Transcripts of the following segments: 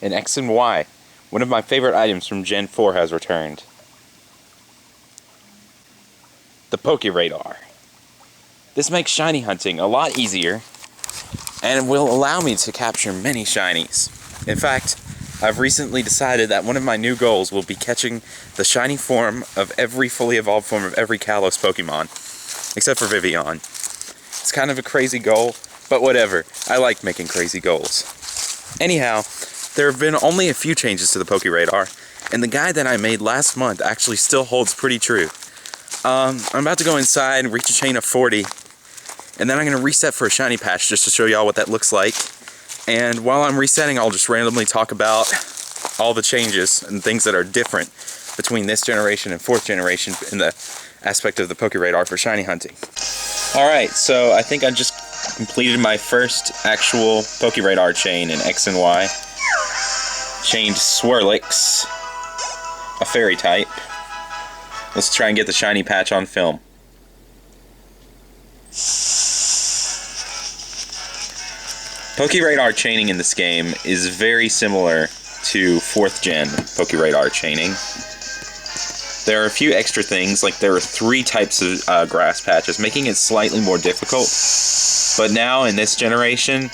in X and Y, one of my favorite items from Gen 4 has returned. The Pokeradar. This makes shiny hunting a lot easier and will allow me to capture many shinies. In fact, I've recently decided that one of my new goals will be catching the shiny form of every fully evolved form of every Kalos Pokemon, except for Vivian. It's kind of a crazy goal, but whatever. I like making crazy goals. Anyhow, there have been only a few changes to the Pokeradar, and the guide that I made last month actually still holds pretty true. I'm about to go inside and reach a chain of 40, and then I'm going to reset for a shiny patch just to show y'all what that looks like. And while I'm resetting, I'll just randomly talk about all the changes and things that are different between this generation and 4th generation in the aspect of the Pokeradar for shiny hunting. Alright, so I think I just completed my first actual Pokeradar chain in X and Y. Chained Swirlix, a fairy type. Let's try and get the shiny patch on film. Pokeradar chaining in this game is very similar to 4th gen Pokeradar chaining. There are a few extra things, like there are 3 types of grass patches, making it slightly more difficult. But now in this generation,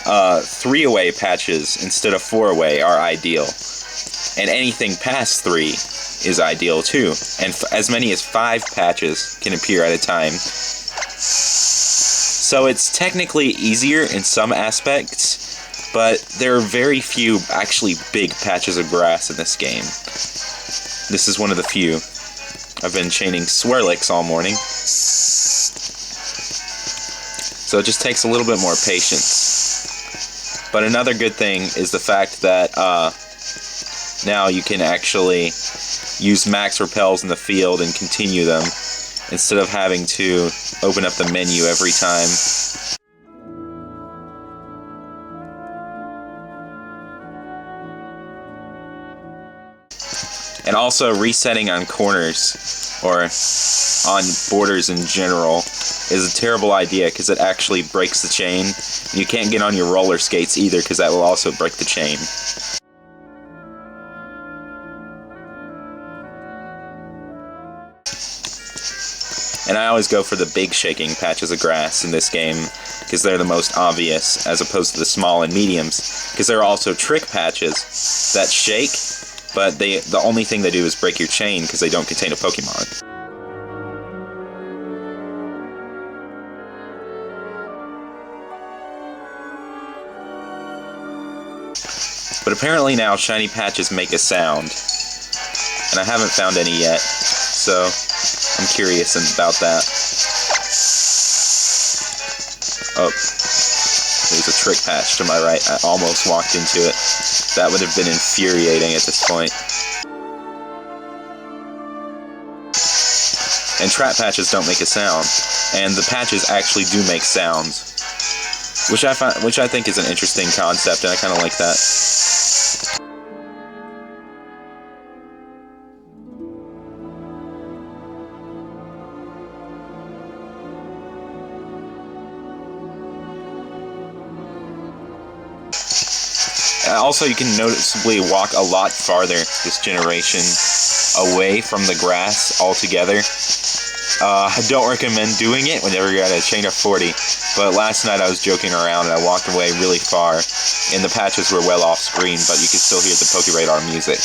3-away patches instead of 4-away are ideal. And anything past 3 is ideal too. And as many as 5 patches can appear at a time. So it's technically easier in some aspects, but there are very few actually big patches of grass in this game. This is one of the few. I've been chaining Swirlix all morning. So it just takes a little bit more patience. But another good thing is the fact that now you can actually use max repels in the field and continue them instead of having to open up the menu every time. And also resetting on corners, or on borders in general, is a terrible idea because it actually breaks the chain. You can't get on your roller skates either because that will also break the chain. And I always go for the big shaking patches of grass in this game because they're the most obvious, as opposed to the small and mediums, because there are also trick patches that shake, but the only thing they do is break your chain because they don't contain a Pokemon. But apparently now shiny patches make a sound, and I haven't found any yet, so I'm curious about that. Oh, there's a trick patch to my right. I almost walked into it. That would have been infuriating at this point. And trap patches don't make a sound, and the patches actually do make sounds, which I think is an interesting concept, and I kind of like that. Also, you can noticeably walk a lot farther this generation away from the grass altogether. I don't recommend doing it whenever you're at a chain of 40, but last night I was joking around and I walked away really far, and the patches were well off screen, but you could still hear the Pokeradar music.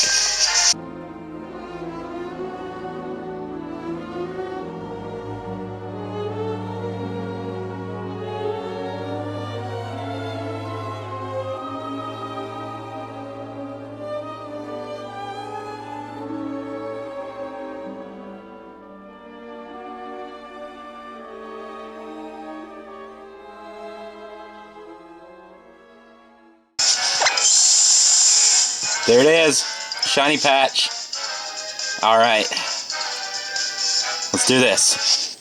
There it is, shiny patch. Alright, let's do this.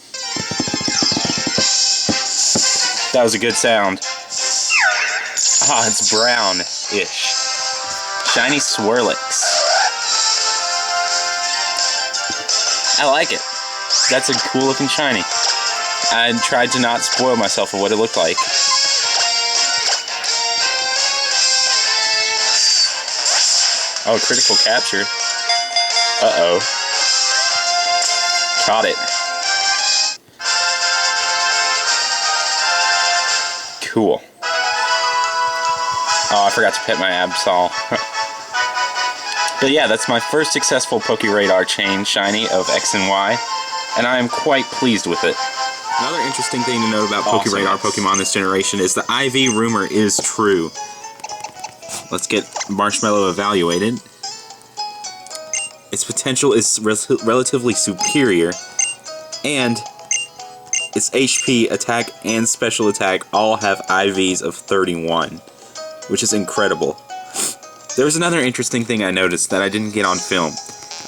That was a good sound. Ah, it's brown-ish. Shiny Swirlix. I like it. That's a cool looking shiny. I tried to not spoil myself of what it looked like. Oh, critical capture. Uh-oh. Caught it. Cool. Oh, I forgot to pet my Absol. But yeah, that's my first successful Pokeradar chain shiny of X and Y, and I am quite pleased with it. Another interesting thing to note about Pokeradar Pokemon this generation is the IV rumor is true. Let's get Marshmallow evaluated. Its potential is relatively superior, and its HP, attack, and special attack all have IVs of 31, which is incredible. There was another interesting thing I noticed that I didn't get on film.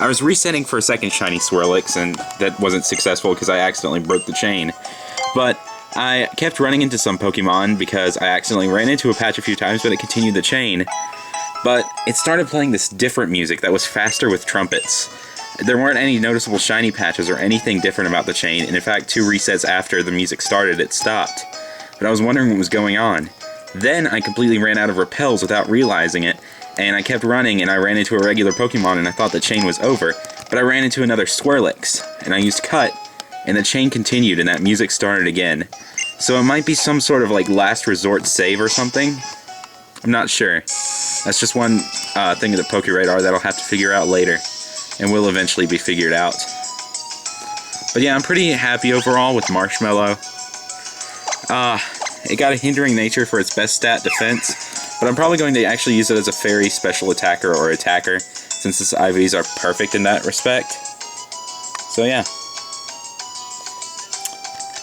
I was resetting for a second shiny Swirlix, and that wasn't successful because I accidentally broke the chain. But I kept running into some Pokemon because I accidentally ran into a patch a few times, but it continued the chain. But it started playing this different music that was faster with trumpets. There weren't any noticeable shiny patches or anything different about the chain, and in fact 2 resets after the music started, it stopped. But I was wondering what was going on. Then I completely ran out of repels without realizing it, and I kept running and I ran into a regular Pokemon and I thought the chain was over, but I ran into another Swirlix, and I used Cut, and the chain continued and that music started again. So it might be some sort of like last resort save or something? I'm not sure. That's just one thing of the Pokeradar that I'll have to figure out later, and will eventually be figured out. But yeah, I'm pretty happy overall with Marshmallow. It got a hindering nature for its best stat, defense, but I'm probably going to actually use it as a fairy special attacker or attacker, since its IVs are perfect in that respect. So yeah.